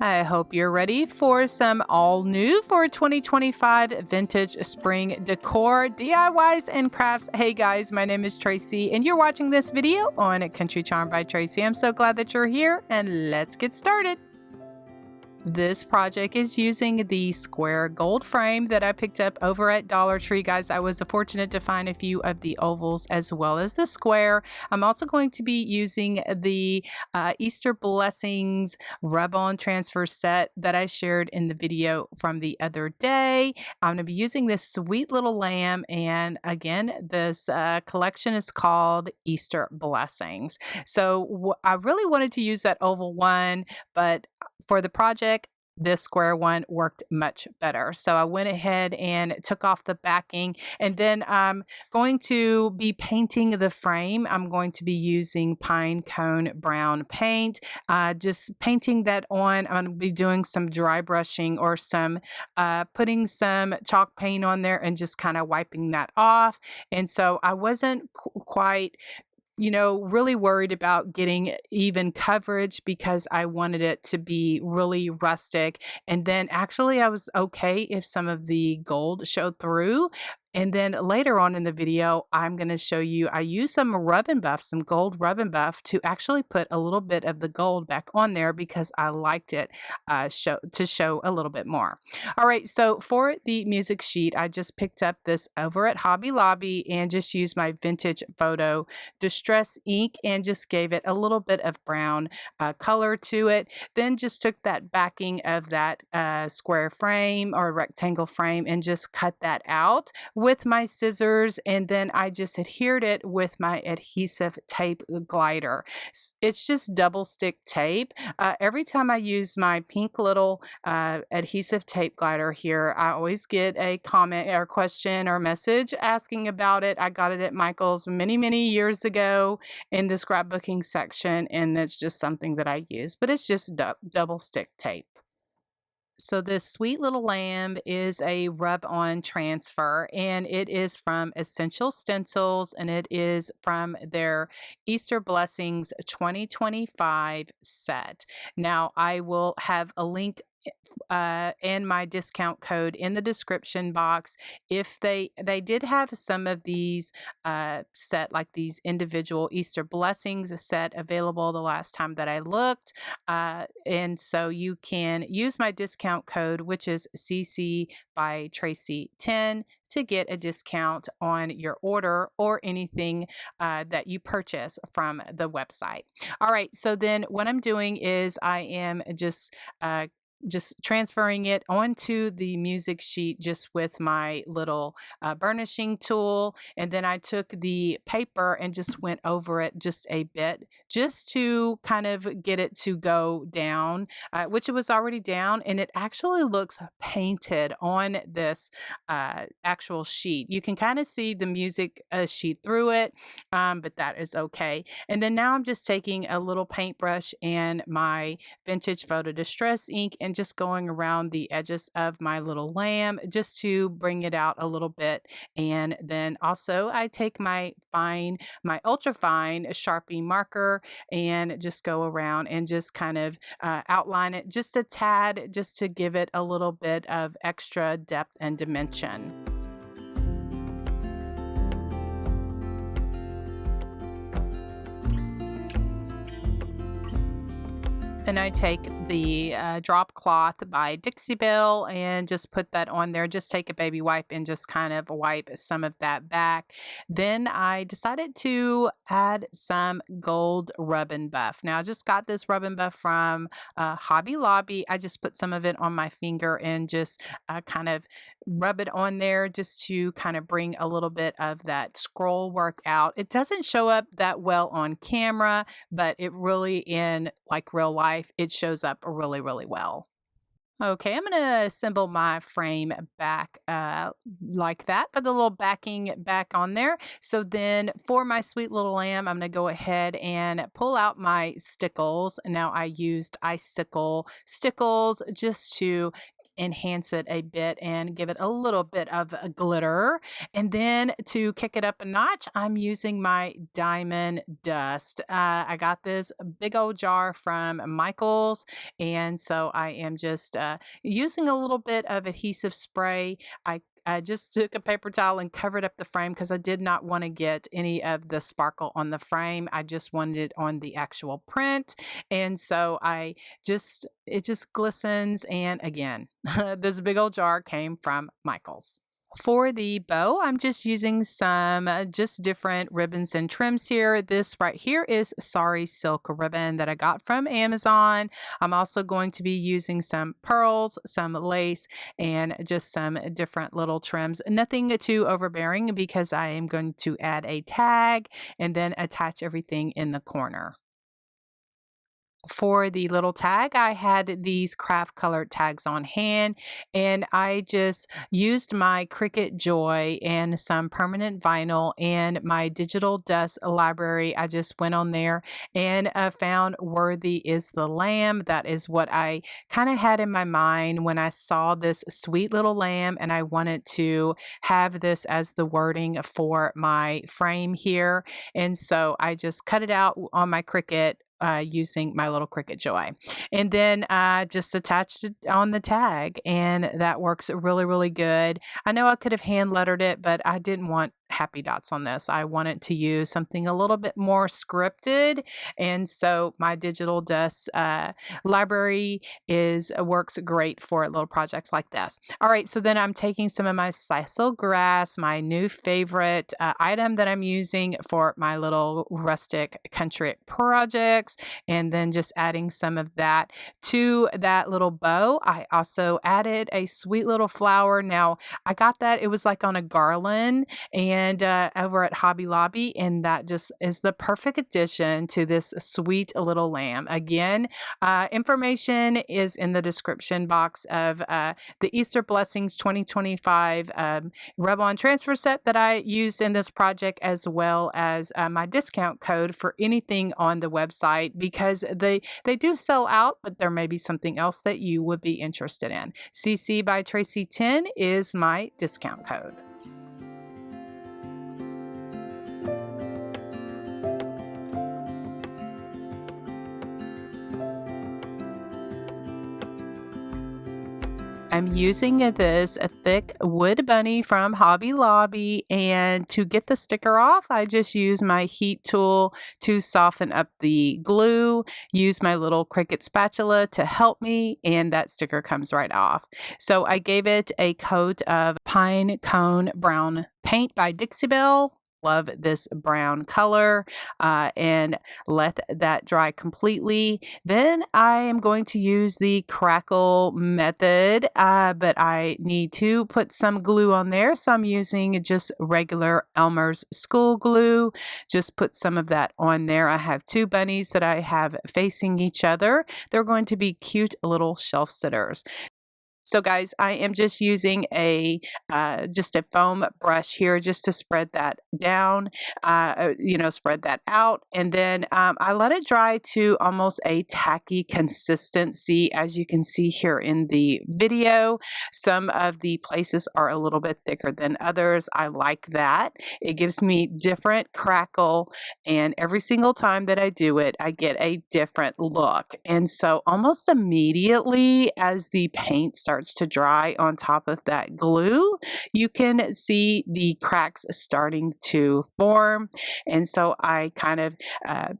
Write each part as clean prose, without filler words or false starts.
I hope you're ready for some all new for 2025 vintage spring decor, DIYs, and crafts. Hey guys, my name is Tracy, and you're watching this video on Country Charm by Tracy. I'm so glad that you're here, and let's get started. This project is using the square gold frame that I picked up over at Dollar Tree. Guys, I was fortunate to find a few of the ovals as well as the square. I'm also going to be using the Easter Blessings rub-on transfer set that I shared in the video from the other day. I'm going to be using this sweet little lamb, and again, this collection is called Easter Blessings. So I really wanted to use that oval one, but for the project, this square one worked much better. So I went ahead and took off the backing, and then I'm going to be painting the frame. I'm going to be using pine cone brown paint, just painting that on. I'm going to be doing some dry brushing or some putting some chalk paint on there and just kind of wiping that off. And so I wasn't quite really worried about getting even coverage because I wanted it to be really rustic. And then actually I was okay if some of the gold showed through. And then later on in the video, I'm going to show you, I used some rub and buff, some gold rub and buff to actually put a little bit of the gold back on there because I liked it to show a little bit more. All right, so for the music sheet, I just picked up this over at Hobby Lobby and just used my vintage photo distress ink and just gave it a little bit of brown color to it. Then just took that backing of that square frame or rectangle frame and just cut that out with my scissors, and then I just adhered it with my adhesive tape glider. It's just double stick tape. Every time I use my pink little adhesive tape glider here, I always get a comment or question or message asking about it. I got it at Michael's many years ago in the scrapbooking section, and it's just something that I use, but it's just double stick tape. So this sweet little lamb is a rub-on transfer, and it is from Essential Stencils, and it is from their Easter Blessings 2025 set. Now, I will have a link and my discount code in the description box. If they did have some of these set, like these individual Easter Blessings set available the last time that I looked, and so you can use my discount code, which is CC by Tracy 10, to get a discount on your order or anything that you purchase from the website. All right, so then what I'm doing is I am just transferring it onto the music sheet just with my little burnishing tool. And then I took the paper and just went over it just a bit just to kind of get it to go down, which it was already down, and it actually looks painted on this actual sheet. You can kind of see the music sheet through it, but that is okay. And then now I'm just taking a little paintbrush and my vintage photo distress ink and just going around the edges of my little lamb just to bring it out a little bit. And then also I take my ultra fine Sharpie marker and just go around and just kind of outline it just a tad, just to give it a little bit of extra depth and dimension. Then I take the drop cloth by Dixie Belle and just put that on there. Just take a baby wipe and just kind of wipe some of that back. Then I decided to add some gold rub and buff. Now I just got this rub and buff from Hobby Lobby. I just put some of it on my finger and just kind of rub it on there just to kind of bring a little bit of that scroll work out. It doesn't show up that well on camera, but it really, in like real life, it shows up really well. Okay, I'm going to assemble my frame back like that, put the little backing back on there. So then for my sweet little lamb, I'm going to go ahead and pull out my stickles. Now I used icicle stickles just to enhance it a bit and give it a little bit of a glitter. And then to kick it up a notch, I'm using my diamond dust. I got this big old jar from Michael's, and so I am just using a little bit of adhesive spray. I just took a paper towel and covered up the frame because I did not want to get any of the sparkle on the frame. I just wanted it on the actual print. And so it just glistens. And again, this big old jar came from Michael's. For the bow, I'm just using some just different ribbons and trims here. This right here is Sorry Silk ribbon that I got from Amazon. I'm also going to be using some pearls, some lace, and just some different little trims. Nothing too overbearing because I am going to add a tag and then attach everything in the corner. For the little tag, I had these craft colored tags on hand, and I just used my Cricut Joy and some permanent vinyl and my digital dust library. I just went on there and found Worthy is the Lamb. That is what I kind of had in my mind when I saw this sweet little lamb, and I wanted to have this as the wording for my frame here. And so I just cut it out on my Cricut using my little Cricut Joy. And then I just attached it on the tag, and that works really, really good. I know I could have hand lettered it, but I didn't want happy dots on this. I wanted to use something a little bit more scripted. And so my digital dust library works great for little projects like this. All right, so then I'm taking some of my sisal grass, my new favorite item that I'm using for my little rustic country projects, and then just adding some of that to that little bow. I also added a sweet little flower. Now, I got that, it was like on a garland, and over at Hobby Lobby, and that just is the perfect addition to this sweet little lamb. Again, information is in the description box of the Easter Blessings 2025 rub-on transfer set that I used in this project, as well as my discount code for anything on the website, because they do sell out, but there may be something else that you would be interested in. CC by Tracy 10 is my discount code. I'm using this thick wood bunny from Hobby Lobby, and to get the sticker off, I just use my heat tool to soften up the glue, use my little Cricut spatula to help me, and that sticker comes right off. So I gave it a coat of pine cone brown paint by Dixie Belle. Love this brown color, and let that dry completely. Then I am going to use the crackle method, but I need to put some glue on there, so I'm using just regular Elmer's school glue. Just put some of that on there. I have two bunnies that I have facing each other. They're going to be cute little shelf sitters. So guys, I am just using just a foam brush here just to spread that down, spread that out. And then I let it dry to almost a tacky consistency, as you can see here in the video. Some of the places are a little bit thicker than others. I like that. It gives me different crackle, and every single time that I do it, I get a different look. And so almost immediately as the paint starts to dry on top of that glue, you can see the cracks starting to form. And so I kind of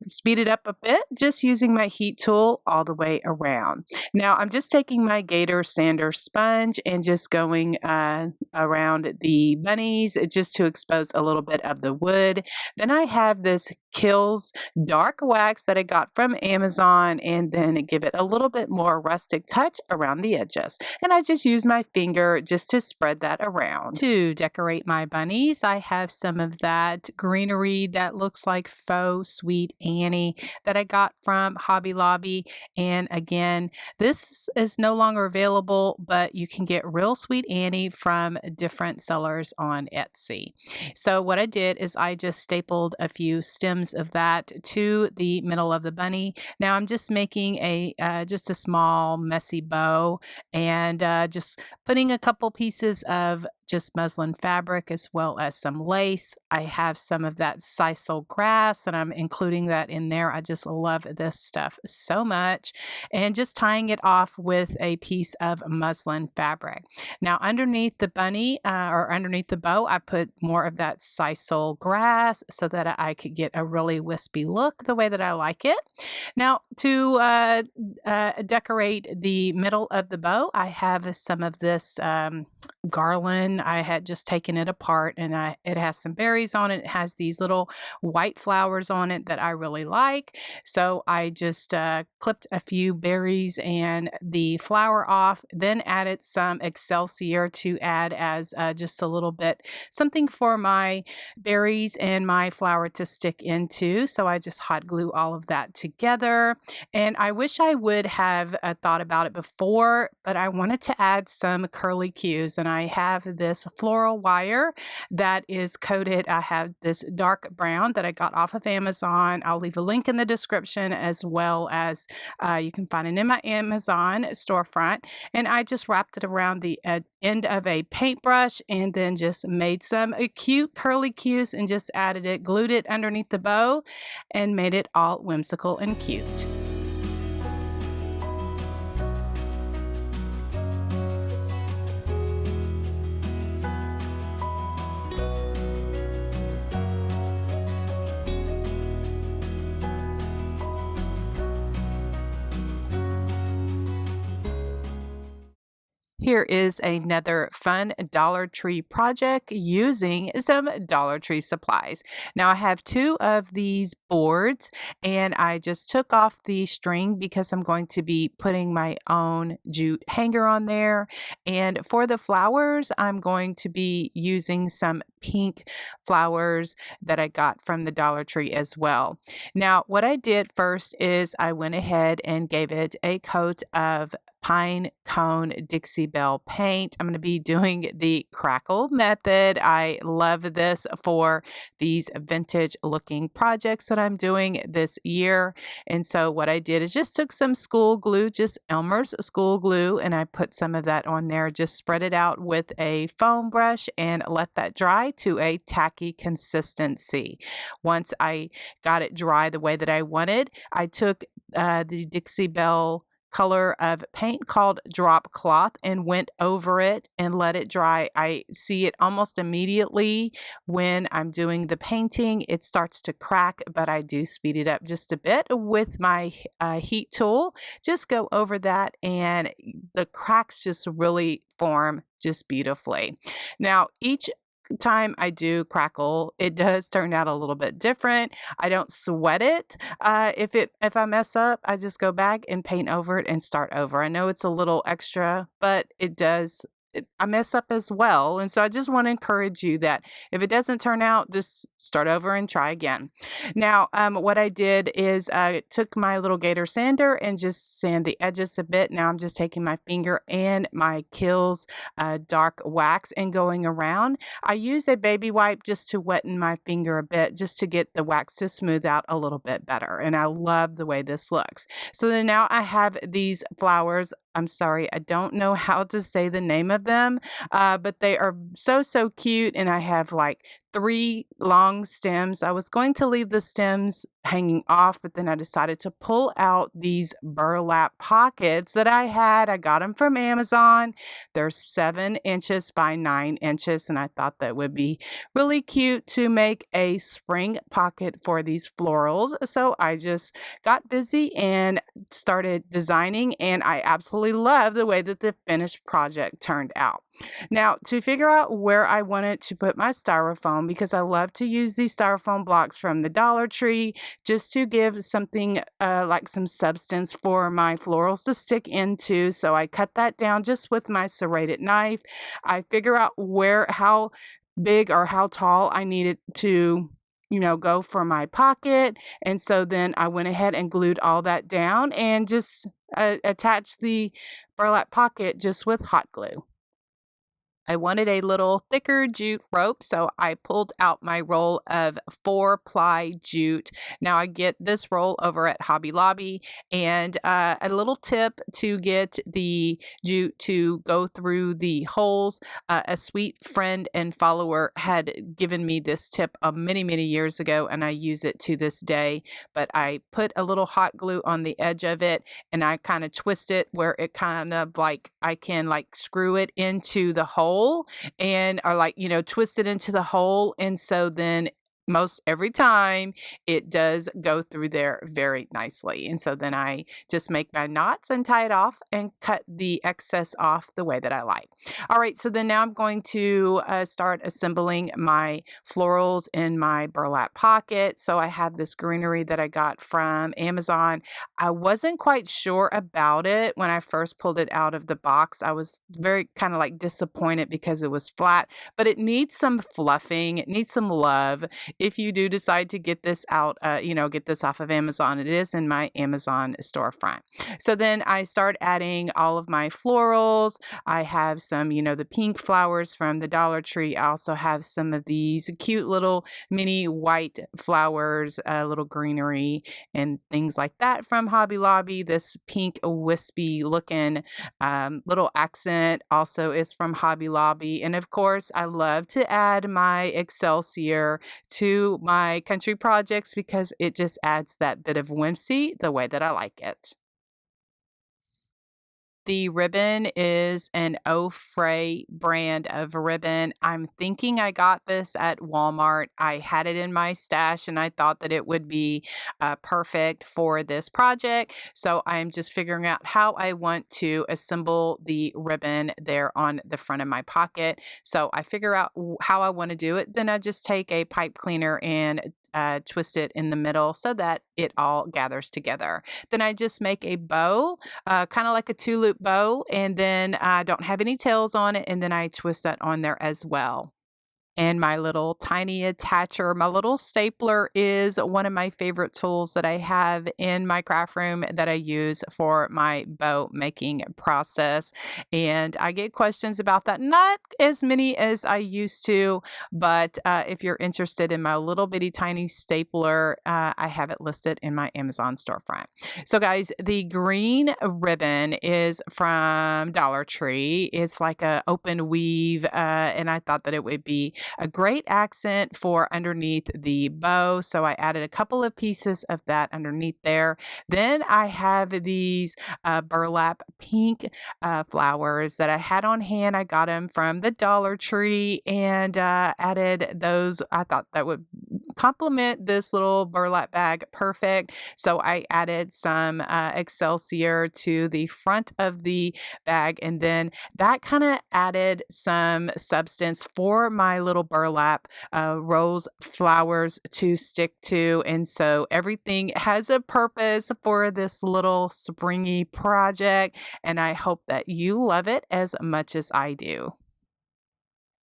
speed it up a bit, just using my heat tool all the way around. Now I'm just taking my Gator Sander sponge and just going around the bunnies just to expose a little bit of the wood. Then I have this Kills dark wax that I got from Amazon, and then give it a little bit more rustic touch around the edges. And I just use my finger just to spread that around. To decorate my bunnies, I have some of that greenery that looks like faux Sweet Annie that I got from Hobby Lobby. And again, this is no longer available, but you can get real Sweet Annie from different sellers on Etsy. So what I did is I just stapled a few stems stems of that to the middle of the bunny. Now I'm just making just a small messy bow, and just putting a couple pieces of just muslin fabric as well as some lace. I have some of that sisal grass and I'm including that in there. I just love this stuff so much. And just tying it off with a piece of muslin fabric. Now underneath the bunny or underneath the bow, I put more of that sisal grass so that I could get a really wispy look the way that I like it. Now to decorate the middle of the bow, I have some of this garland. I had just taken it apart, and it has some berries on it. It has these little white flowers on it that I really like. So I just clipped a few berries and the flower off, then added some excelsior to add as just a little bit something for my berries and my flower to stick into. So I just hot glue all of that together. And I wish I would have thought about it before, but I wanted to add some curly cues, and I have this floral wire that is coated. I have this dark brown that I got off of Amazon. I'll leave a link in the description, as well as you can find it in my Amazon storefront. And I just wrapped it around the end of a paintbrush and then just made some cute curly cues and just added it, glued it underneath the bow, and made it all whimsical and cute. Here is another fun Dollar Tree project using some Dollar Tree supplies. Now I have two of these boards, and I just took off the string because I'm going to be putting my own jute hanger on there. And for the flowers, I'm going to be using some pink flowers that I got from the Dollar Tree as well. Now what I did first is I went ahead and gave it a coat of pine cone Dixie Belle paint. I'm going to be doing the crackle method. I love this for these vintage looking projects that I'm doing this year. And so what I did is just took some school glue, just Elmer's school glue, and I put some of that on there, just spread it out with a foam brush and let that dry to a tacky consistency. Once I got it dry the way that I wanted, I took the Dixie Belle color of paint called drop cloth and went over it and let it dry. I see it almost immediately when I'm doing the painting. It starts to crack, but I do speed it up just a bit with my heat tool. Just go over that and the cracks just really form just beautifully. Now, each time I do crackle, it does turn out a little bit different. I don't sweat it. If I mess up, I just go back and paint over it and start over. I know it's a little extra, but I mess up as well. And so I just want to encourage you that if it doesn't turn out, just start over and try again. Now, what I did is I took my little gator sander and just sand the edges a bit. Now I'm just taking my finger and my Kills dark wax and going around. I use a baby wipe just to wetten my finger a bit, just to get the wax to smooth out a little bit better. And I love the way this looks. So then now I have these flowers. I'm sorry, I don't know how to say the name of them, but they are so, so cute. And I have like 3 long stems. I was going to leave the stems hanging off, but then I decided to pull out these burlap pockets that I had. I got them from Amazon. They're 7 inches by 9 inches, and I thought that would be really cute to make a spring pocket for these florals. So I just got busy and started designing, and I absolutely love the way that the finished project turned out. Now, to figure out where I wanted to put my styrofoam, because I love to use these styrofoam blocks from the Dollar Tree just to give something like some substance for my florals to stick into. So I cut that down just with my serrated knife. I figure out how big or how tall I needed to go for my pocket. And so then I went ahead and glued all that down and just attached the burlap pocket just with hot glue. I wanted a little thicker jute rope, so I pulled out my roll of 4-ply jute. Now I get this roll over at Hobby Lobby, and a little tip to get the jute to go through the holes. A sweet friend and follower had given me this tip many, many years ago, and I use it to this day. But I put a little hot glue on the edge of it, and I kind of twist it where it kind of like I can like screw it into the hole and or like, twist it into the hole. And so then most every time it does go through there very nicely. And so then I just make my knots and tie it off and cut the excess off the way that I like. All right, so then now I'm going to start assembling my florals in my burlap pocket. So I have this greenery that I got from Amazon. I wasn't quite sure about it when I first pulled it out of the box. I was very kind of like disappointed because it was flat, but it needs some fluffing. It needs some love. If you do decide to get this out, get this off of Amazon, it is in my Amazon storefront. So then I start adding all of my florals. I have some, the pink flowers from the Dollar Tree. I also have some of these cute little mini white flowers, little greenery and things like that from Hobby Lobby. This pink wispy looking little accent also is from Hobby Lobby. And of course, I love to add my Excelsior to my country projects because it just adds that bit of whimsy the way that I like it. The ribbon is an Ofray brand of ribbon. I'm thinking I got this at Walmart. I had it in my stash and I thought that it would be perfect for this project. So I'm just figuring out how I want to assemble the ribbon there on the front of my pocket. So I figure out how I want to do it. Then I just take a pipe cleaner and twist it in the middle so that it all gathers together. Then I just make a bow, kind of like a 2-loop bow, and then I don't have any tails on it, and then I twist that on there as well. And my little tiny attacher, my little stapler is one of my favorite tools that I have in my craft room that I use for my bow making process. And I get questions about that, not as many as I used to, but if you're interested in my little bitty tiny stapler, I have it listed in my Amazon storefront. So guys, the green ribbon is from Dollar Tree. It's like a open weave, and I thought that it would be a great accent for underneath the bow. So I added a couple of pieces of that underneath there. Then I have these burlap pink flowers that I had on hand. I got them from the Dollar Tree and added those. I thought that would complement this little burlap bag perfect. So I added some Excelsior to the front of the bag, and then that kind of added some substance for my little burlap rose flowers to stick to. And so everything has a purpose for this little springy project, and I hope that you love it as much as I do.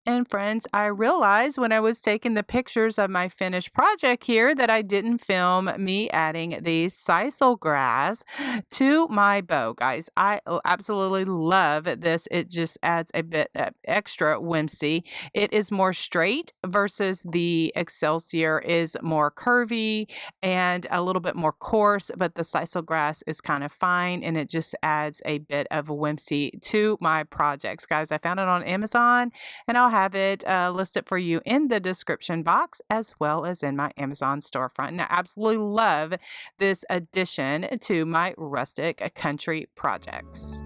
And friends, I realized when I was taking the pictures of my finished project here that I didn't film me adding the sisal grass to my bow, guys. I absolutely love this. It just adds a bit of extra whimsy. It is more straight versus the Excelsior is more curvy and a little bit more coarse, but the sisal grass is kind of fine and it just adds a bit of whimsy to my projects. Guys, I found it on Amazon and I'll have it listed for you in the description box as well as in my Amazon storefront. And I absolutely love this addition to my rustic country projects.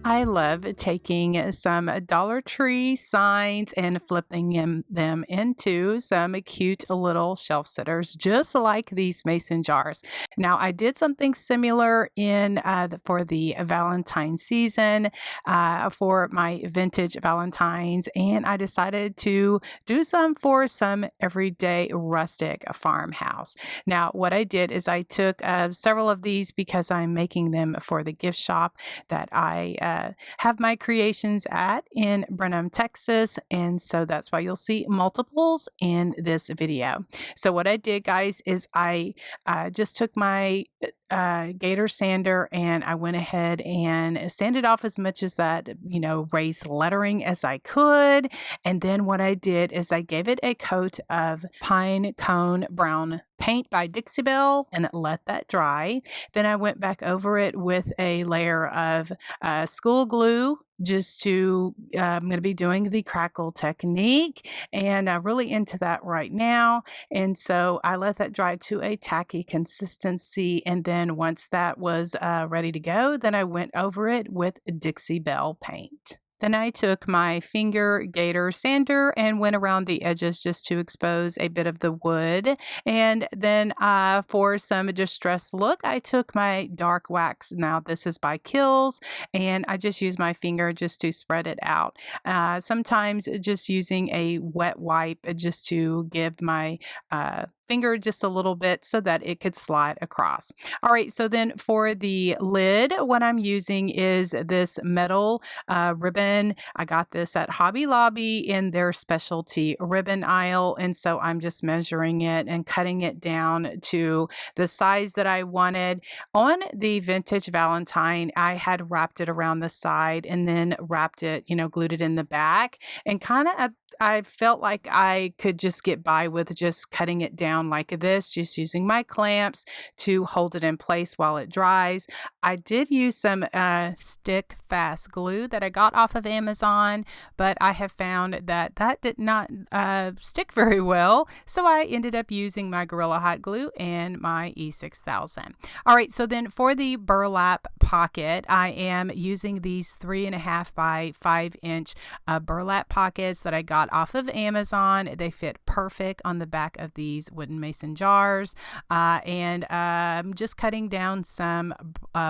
I love taking some Dollar Tree signs and flipping them into some cute little shelf sitters, just like these mason jars. Now, I did something similar for the Valentine season for my vintage Valentines, and I decided to do some for some everyday rustic farmhouse. Now, what I did is I took several of these because I'm making them for the gift shop that I have my creations at in Brenham, Texas. And so that's why you'll see multiples in this video. So what I did, guys, is I just took my gator sander and I went ahead and sanded off as much as that, raised lettering as I could. And then what I did is I gave it a coat of pine cone brown paint by Dixie Belle and let that dry. Then I went back over it with a layer of school glue just to, I'm going to be doing the crackle technique, and I'm really into that right now. And so I let that dry to a tacky consistency. And then once that was ready to go, then I went over it with Dixie Belle paint. Then I took my finger gator sander and went around the edges just to expose a bit of the wood. And then for some distressed look, I took my dark wax. Now this is by Kills, and I just use my finger just to spread it out. Sometimes just using a wet wipe just to give my finger just a little bit so that it could slide across. All right, so then for the lid, what I'm using is this metal ribbon. I got this at Hobby Lobby in their specialty ribbon aisle, and so I'm just measuring it and cutting it down to the size that I wanted. On the vintage Valentine, I had wrapped it around the side and then wrapped it, glued it in the back, and kind of I felt like I could just get by with just cutting it down like this, just using my clamps to hold it in place while it dries. I did use some stick fast glue that I got off of Amazon, but I have found that that did not stick very well. So I ended up using my Gorilla Hot Glue and my E6000. All right, so then for the burlap pocket, I am using these 3.5 by 5 inch burlap pockets that I got off of Amazon. They fit perfect on the back of these wooden mason jars. And I'm just cutting down some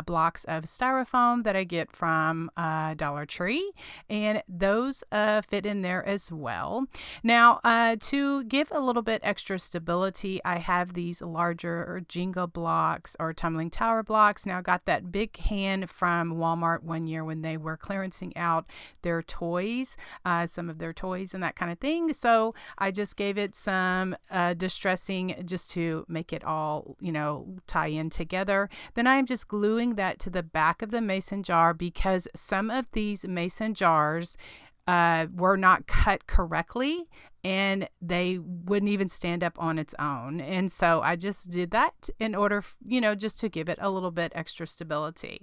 blocks of styrofoam that I get from Dollar Tree, and those fit in there as well. Now, to give a little bit extra stability, I have these larger Jenga blocks or tumbling tower blocks. Now, I got that big hand from Walmart one year when they were clearancing out their toys, some of their toys and that kind of thing. So I just gave it some distressing just to make it all, tie in together. Then I'm just gluing that to the back of the mason jar because some of these mason jars were not cut correctly and they wouldn't even stand up on its own. And so I just did that in order, just to give it a little bit extra stability.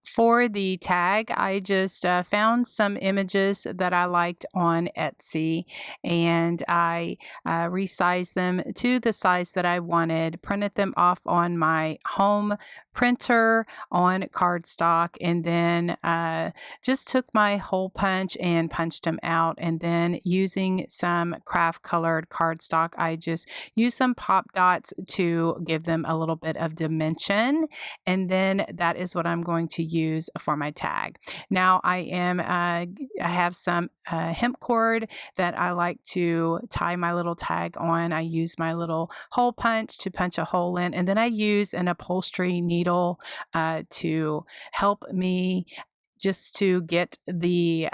For the tag, I just found some images that I liked on Etsy, and I resized them to the size that I wanted, printed them off on my home printer on cardstock, and then just took my hole punch and punched them out. And then using some craft colored cardstock, I just used some pop dots to give them a little bit of dimension. And then that is what I'm going to use for my tag. Now I have some hemp cord that I like to tie my little tag on. I use my little hole punch to punch a hole in, and then I use an upholstery needle to help me just to get the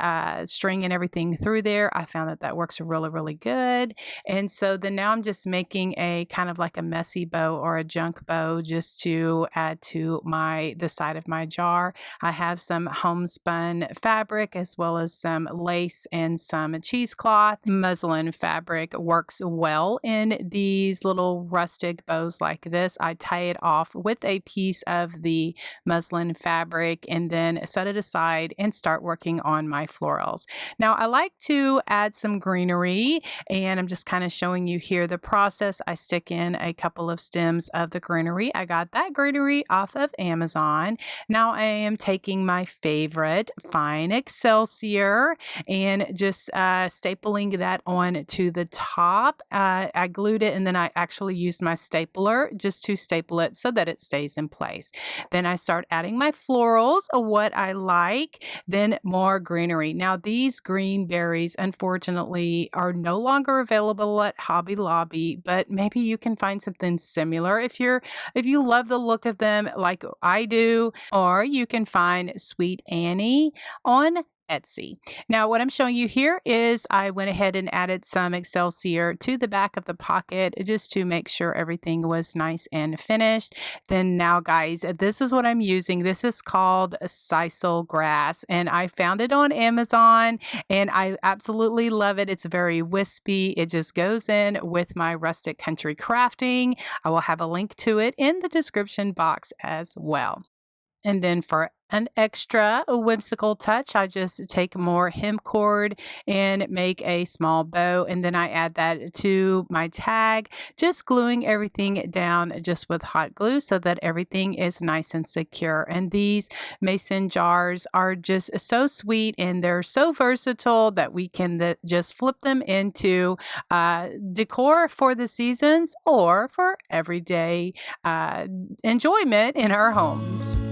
string and everything through there. I found that that works really, really good. And so then now I'm just making a kind of like a messy bow or a junk bow just to add to the side of my jar. I have some homespun fabric as well as some lace and some cheesecloth. Muslin fabric works well in these little rustic bows like this. I tie it off with a piece of the muslin fabric and then set it aside and start working on my florals. Now I like to add some greenery, and I'm just kind of showing you here the process. I stick in a couple of stems of the greenery. I got that greenery off of Amazon. Now I am taking my favorite fine Excelsior and just stapling that on to the top. I glued it, and then I actually used my stapler just to staple it so that it stays in place. Then I start adding my florals. What I like like, then more greenery. Now, these green berries, unfortunately, are no longer available at Hobby Lobby, but maybe you can find something similar if you love the look of them like I do, or you can find Sweet Annie on Etsy. Now, what I'm showing you here is I went ahead and added some Excelsior to the back of the pocket just to make sure everything was nice and finished. Then now, guys, this is what I'm using. This is called sisal grass, and I found it on Amazon, and I absolutely love it. It's very wispy. It just goes in with my rustic country crafting. I will have a link to it in the description box as well. And then for an extra whimsical touch, I just take more hemp cord and make a small bow. And then I add that to my tag, just gluing everything down just with hot glue so that everything is nice and secure. And these mason jars are just so sweet and they're so versatile that we can just flip them into decor for the seasons or for everyday enjoyment in our homes.